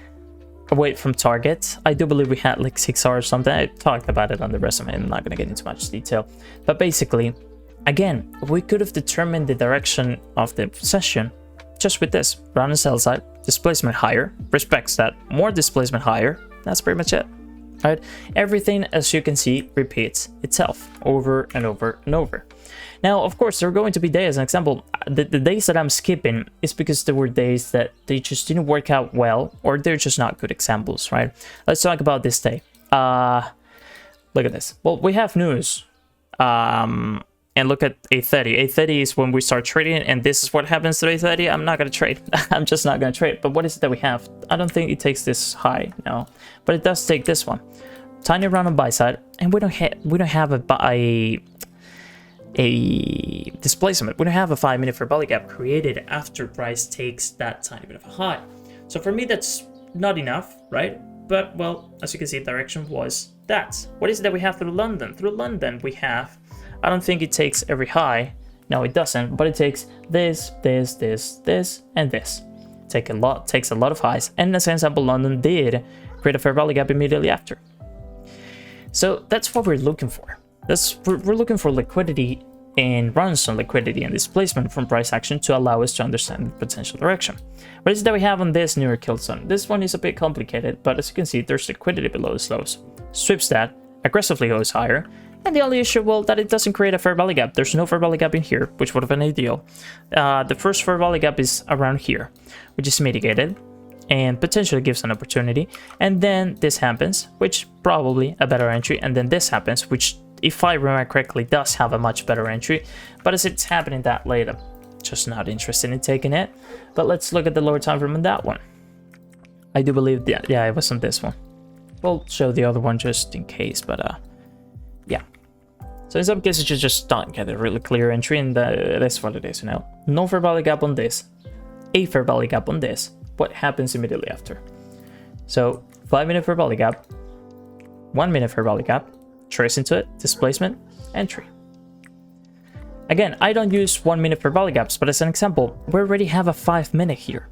away from target. I do believe we had like 6 hours or something. I talked about it on the resume. I'm not going to get into much detail. But basically, again, we could have determined the direction of the session just with this. Run and sell side, displacement higher, respects that, more displacement higher. That's pretty much it, right? Everything, as you can see, repeats itself over and over and over. Now, of course, there are going to be days, as an example, the days that I'm skipping is because there were days that they just didn't work out well, or they're just not good examples, right? Let's talk about this day. Look at this. Well, we have news. And look at 8:30. 8:30 is when we start trading, and this is what happens to 8:30. I'm not going to trade. I'm just not going to trade. But what is it that we have? I don't think it takes this high, no. But it does take this one. Tiny run on buy side, and we don't have a a displacement. We don't have a 5-minute fair value gap created after price takes that tiny bit of a high. So for me, that's not enough, right? But well, as you can see, direction was that. What is it that we have through London? Through London, we have, I don't think it takes every high. No, it doesn't, but it takes this, this, this, this, and this. Takes a lot of highs. And as an example, London did create a fair value gap immediately after. So that's what we're looking for. We're looking for liquidity and runs on liquidity and displacement from price action to allow us to understand the potential direction. What is it that we have on this New York Kilt Zone? This one is a bit complicated, but as you can see, there's liquidity below the lows. Sweeps that, aggressively goes higher, and the only issue, well, that it doesn't create a fair value gap. There's no fair value gap in here, which would have been ideal. The first fair value gap is around here, which is mitigated and potentially gives an opportunity. And then this happens, which probably a better entry. And then this happens, which, if I remember correctly, does have a much better entry. But as it's happening that late, I'm just not interested in taking it. But let's look at the lower time frame on that one. I do believe, yeah, it was on this one. We'll show the other one just in case, but yeah. So in some cases, you just don't get a really clear entry, and that's what it is, you know. No fair value gap on this, a fair value gap on this. What happens immediately after? So 5-minute fair value gap, 1-minute fair value gap, trace into it, displacement, entry. Again, I don't use 1-minute fair value gaps, but as an example, we already have a 5-minute here,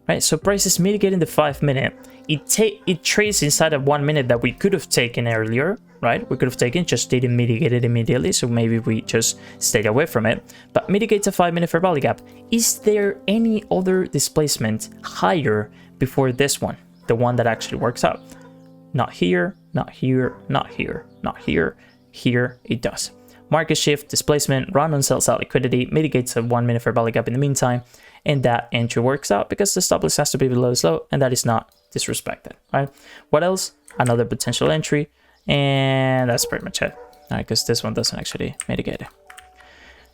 right? So price is mitigating the 5-minute. It trades inside of 1 minute that we could have taken earlier, right? We could have taken, just didn't mitigate it immediately, so maybe we just stayed away from it. But mitigates a 5-minute fair value gap. Is there any other displacement higher before this one, the one that actually works out? Not here, not here, not here, not here. Here it does. Market shift, displacement, run on sells out liquidity, mitigates a 1-minute fair value gap in the meantime, and that entry works out because the stop loss has to be below this low, and that is not disrespected, right? What else? Another potential entry, and that's pretty much it, right? Because this one doesn't actually mitigate it.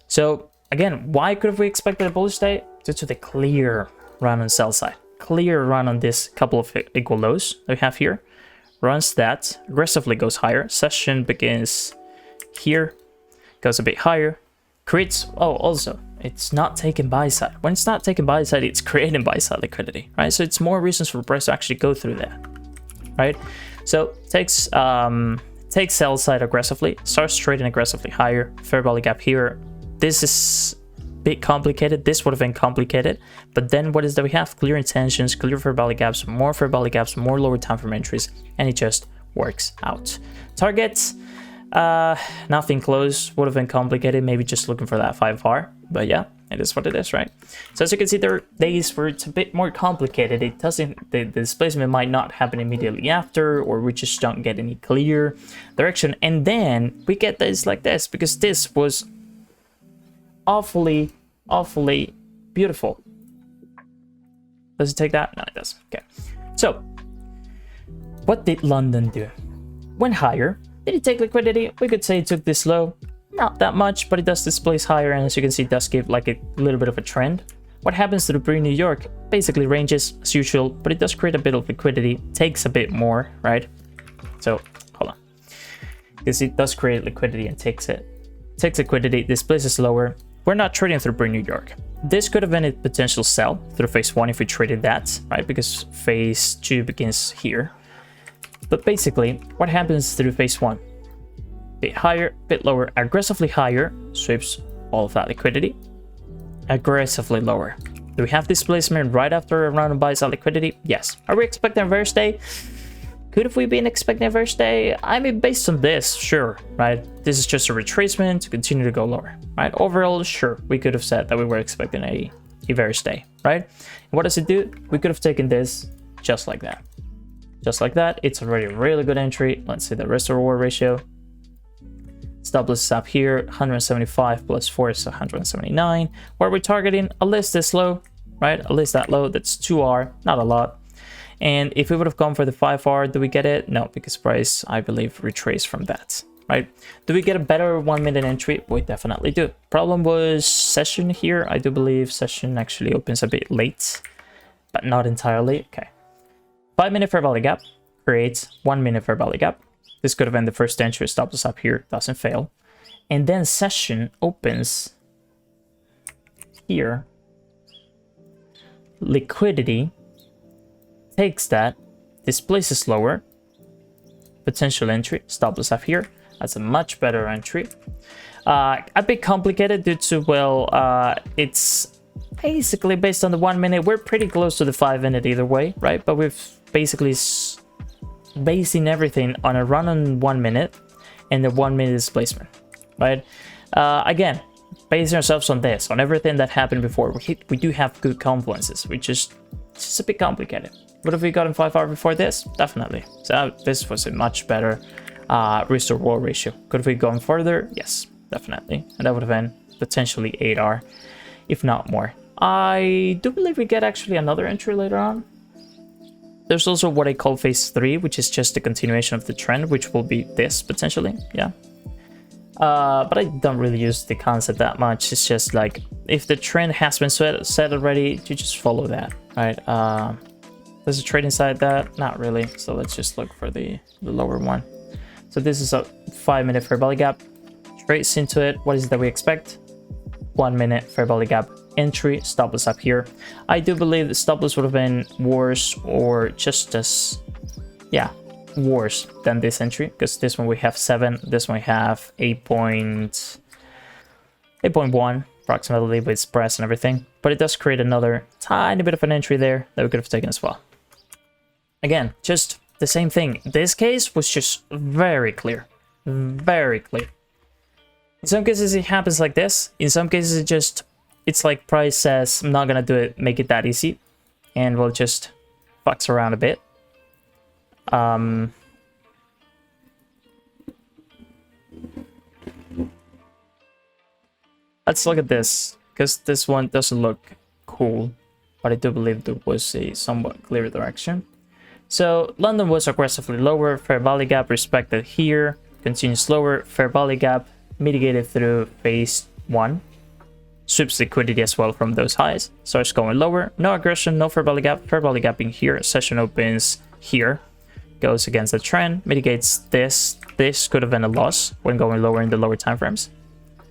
So again, why could have we expected a bullish day? Due to the clear run on sell side, clear run on this couple of equal lows that we have here. Runs that, aggressively goes higher. Session begins here, goes a bit higher, creates, oh, also, it's not taken buy side. When it's not taken buy side, it's creating buy side liquidity, right? So it's more reasons for the price to actually go through that, right? So takes sell side aggressively, starts trading aggressively higher, fair value gap here. This is a bit complicated. This would have been complicated, but then what is that we have? Clear intentions, clear fair value gaps, more lower time frame entries, and it just works out. Targets, nothing close, would have been complicated, maybe just looking for that 5R, but yeah, it is what it is, right? So as you can see, there are days where it's a bit more complicated. It doesn't, the displacement might not happen immediately after, or we just don't get any clear direction, and then we get days like this, because this was awfully beautiful. Does it take that? No, it doesn't. Okay, so what did London do? Went higher. Did it take liquidity? We could say it took this low. Not that much, but it does displace higher, and as you can see, it does give like a little bit of a trend. What happens to the pre-New York? Basically ranges as usual, but it does create a bit of liquidity. Takes a bit more, right? So hold on, because it does create liquidity and takes liquidity, displaces lower. We're not trading through pre-New York. This could have been a potential sell through phase 1 if we traded that, right? Because phase 2 begins here. But basically, what happens through phase 1? Bit higher, bit lower, aggressively higher, sweeps all of that liquidity. Aggressively lower. Do we have displacement right after a round of buys out liquidity? Yes. Are we expecting a reverse day? Could have we been expecting a reverse day? I mean, based on this, sure, right? This is just a retracement to continue to go lower, right? Overall, sure, we could have said that we were expecting a reverse day, right? And what does it do? We could have taken this just like that. Just like that. It's already a really good entry. Let's see the risk to reward ratio. Stop loss is up here, 175 plus 4 is 179. What are we targeting? A list this low, right? A list that low, that's 2R, not a lot. And if we would have gone for the 5R, do we get it? No, because price, I believe, retraced from that, right? Do we get a better 1 minute entry? We definitely do. Problem was session here. I do believe session actually opens a bit late, but not entirely. Okay. 5 minute fair value gap creates 1 minute fair value gap. This could have been the first entry. Stop loss up here, doesn't fail. and then session opens here. Liquidity takes that, displaces lower, potential entry, stop loss up here. That's a much better entry. A bit complicated due to, well, it's basically based on the 1 minute. We're pretty close to the 5 minute either way, right? But we've basically basing everything on a run on 1 minute and the 1 minute displacement, right? Again, basing ourselves on this, on everything that happened before, we do have good confluences, which is just a bit complicated. What have we got in 5 hours before this? Definitely. So this was a much better risk to reward ratio. Could we gone further? Yes, definitely. And that would have been potentially 8R, if not more. I do believe we get actually another entry later on. There's also what I call phase 3, which is just the continuation of the trend, which will be this potentially, yeah. But I don't really use the concept that much. It's just like, if the trend has been set already, you just follow that, right? There's a trade inside that? Not really. So let's just look for the lower one. So this is a 5 minute fair value gap. Trades into it. What is it that we expect? 1 minute fair value gap entry, stop loss up here. I do believe the stop loss would have been worse or just as, yeah, worse than this entry, because this one we have 7, this one we have 8.1 approximately with spreads and everything, but it does create another tiny bit of an entry there that we could have taken as well. Again, just the same thing. This case was just very clear, very clear. In some cases it happens like this, in some cases it's like price says, I'm not gonna do it, make it that easy, and we'll just fucks around a bit. Let's look at this, because this one doesn't look cool, but I do believe there was a somewhat clear direction. So London was aggressively lower, fair value gap respected here, continues lower, fair value gap mitigated through phase 1. Sweeps liquidity as well from those highs, starts going lower, no aggression, no fair value gap in here, session opens here, goes against the trend, mitigates this. This could have been a loss when going lower in the lower time frames.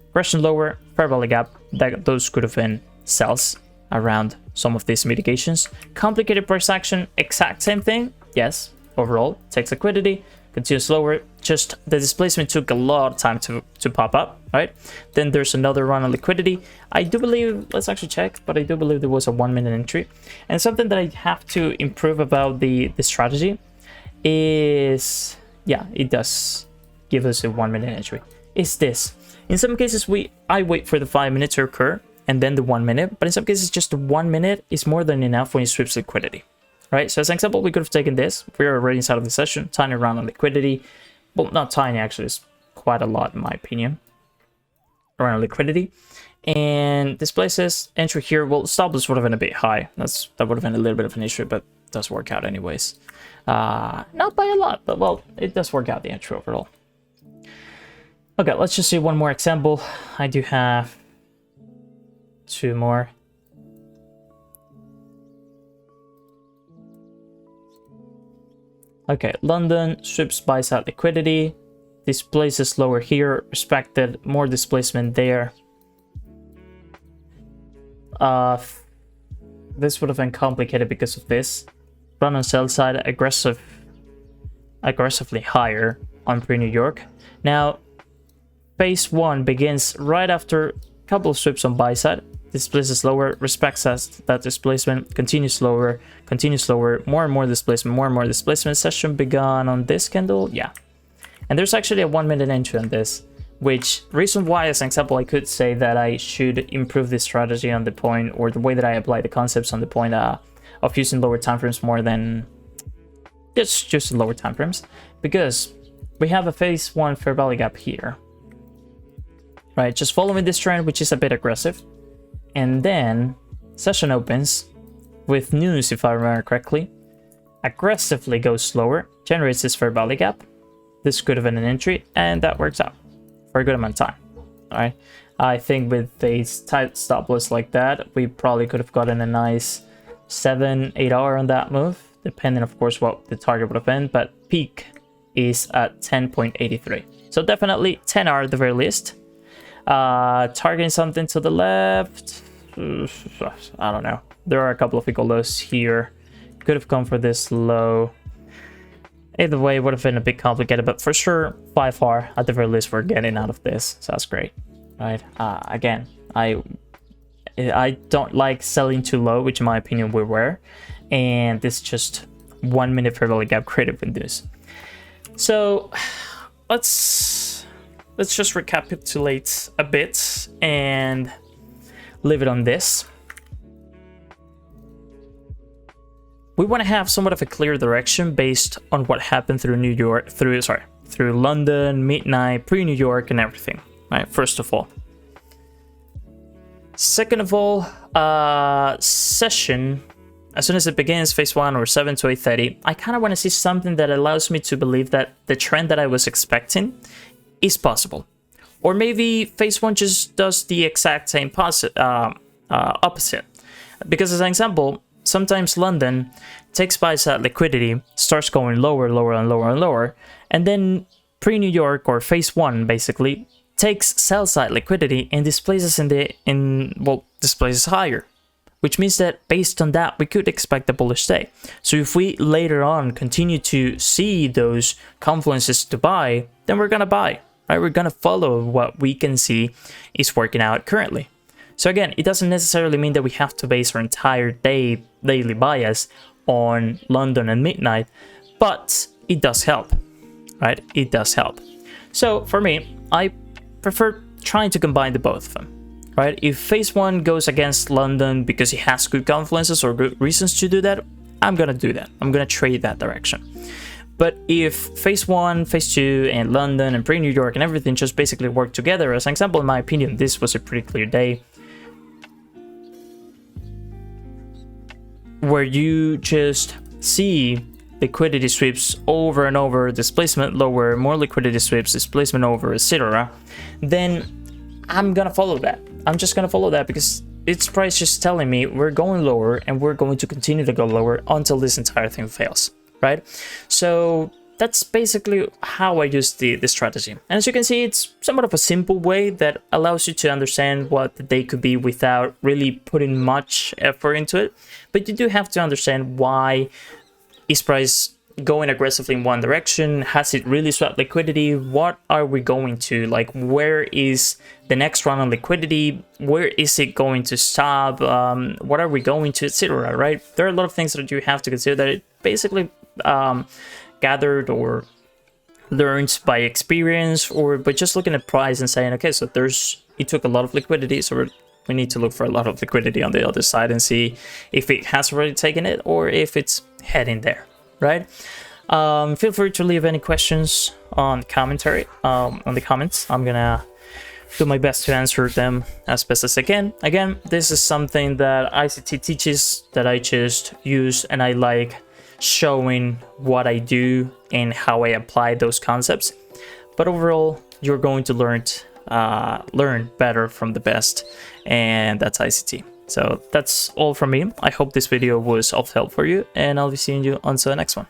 Aggression lower, fair value gap, those could have been sells around some of these mitigations. Complicated price action, exact same thing, yes, overall, takes liquidity, continues lower, just the displacement took a lot of time to pop up, right? Then there's another run on liquidity. I do believe, let's actually check, but I do believe there was a 1 minute entry. And something that I have to improve about the strategy is, yeah, it does give us a 1 minute entry. Is this. In some cases, I wait for the 5 minutes to occur and then the 1 minute, but in some cases, just the 1 minute is more than enough when you sweeps liquidity. Right, so as an example, we could have taken this. We're already inside of the session, tiny round on liquidity. Well, not tiny, actually, it's quite a lot in my opinion. Around liquidity. And displaces entry here. Well, stop loss would have been a bit high. That would have been a little bit of an issue, but it does work out anyways. Not by a lot, but well, it does work out the entry overall. Okay, let's just see one more example. I do have 2 more. Okay, London sweeps buys out liquidity, displaces lower here, respected, more displacement there. This would have been complicated because of this. Run on sell side, aggressively higher on pre-New York. Now, phase 1 begins right after a couple of sweeps on buy side. Displaces lower, respects that displacement, continues lower, more and more displacement. Session begun on this candle, yeah. And there's actually a 1 minute entry on this, which reason why, as an example, I could say that I should improve this strategy on the point, or the way that I apply the concepts on the point of using lower time frames more than just lower time frames, because we have a phase 1 fair value gap here, right? Just following this trend, which is a bit aggressive. And then session opens with news, if I remember correctly, aggressively goes slower, generates this fair value gap. This could have been an entry, and that works out for a good amount of time. All right, I think with a tight stop loss like that, we probably could have gotten a nice 7-8 hour on that move, depending, of course, what the target would have been. But peak is at 10.83, so definitely 10 hour at the very least. Targeting something to the left, I don't know. There are a couple of equal lows here. Could have gone for this low. Either way, it would have been a bit complicated, but for sure, by far, at the very least, we're getting out of this. So that's great, right? Again, I don't like selling too low, which in my opinion we were, and this is just 1 minute fair value gap created with this. So let's just recapitulate a bit and leave it on this. We want to have somewhat of a clear direction based on what happened through through London, midnight, pre-New York, and everything, right? First of all. Second of all, session, as soon as it begins, phase 1 or 7 to 8:30, I kind of want to see something that allows me to believe that the trend that I was expecting is possible. Or maybe phase 1 just does the exact same opposite. Because as an example, sometimes London takes buy side liquidity, starts going lower, lower, and lower, and lower, and then pre-New York or phase 1 basically takes sell side liquidity and displaces displaces higher, which means that based on that we could expect a bullish day. So if we later on continue to see those confluences to buy, then we're gonna buy, right? We're gonna follow what we can see is working out currently. So again, it doesn't necessarily mean that we have to base our entire daily bias on London and midnight, but it does help, right? It does help. So for me, I prefer trying to combine the both of them, right? If phase 1 goes against London because it has good confluences or good reasons to do that, I'm gonna do that. I'm gonna trade that direction. But if phase 1, phase 2, and London and pre-New York and everything just basically work together, as an example, in my opinion, this was a pretty clear day where you just see liquidity sweeps over and over, displacement lower, more liquidity sweeps, displacement over, etc., then I'm gonna follow that. I'm just gonna follow that because its price just telling me we're going lower and we're going to continue to go lower until this entire thing fails, right? So that's basically how I use the strategy. And as you can see, it's somewhat of a simple way that allows you to understand what the day could be without really putting much effort into it. But you do have to understand why is price going aggressively in one direction? Has it really swept liquidity? What are we going to, like, where is the next run on liquidity? Where is it going to stop? What are we going to, etc., right? There are a lot of things that you have to consider that it basically gathered or learned by experience, or by just looking at price and saying, okay, so it took a lot of liquidity, so we need to look for a lot of liquidity on the other side and see if it has already taken it or if it's heading there, right? Feel free to leave any questions on commentary, on the comments. I'm gonna do my best to answer them as best as I can. Again, this is something that ICT teaches that I just use, and I like showing what I do and how I apply those concepts. But overall, you're going to learn better from the best, and that's ICT. So that's all from me. I hope this video was of help for you, and I'll be seeing you on to the next one.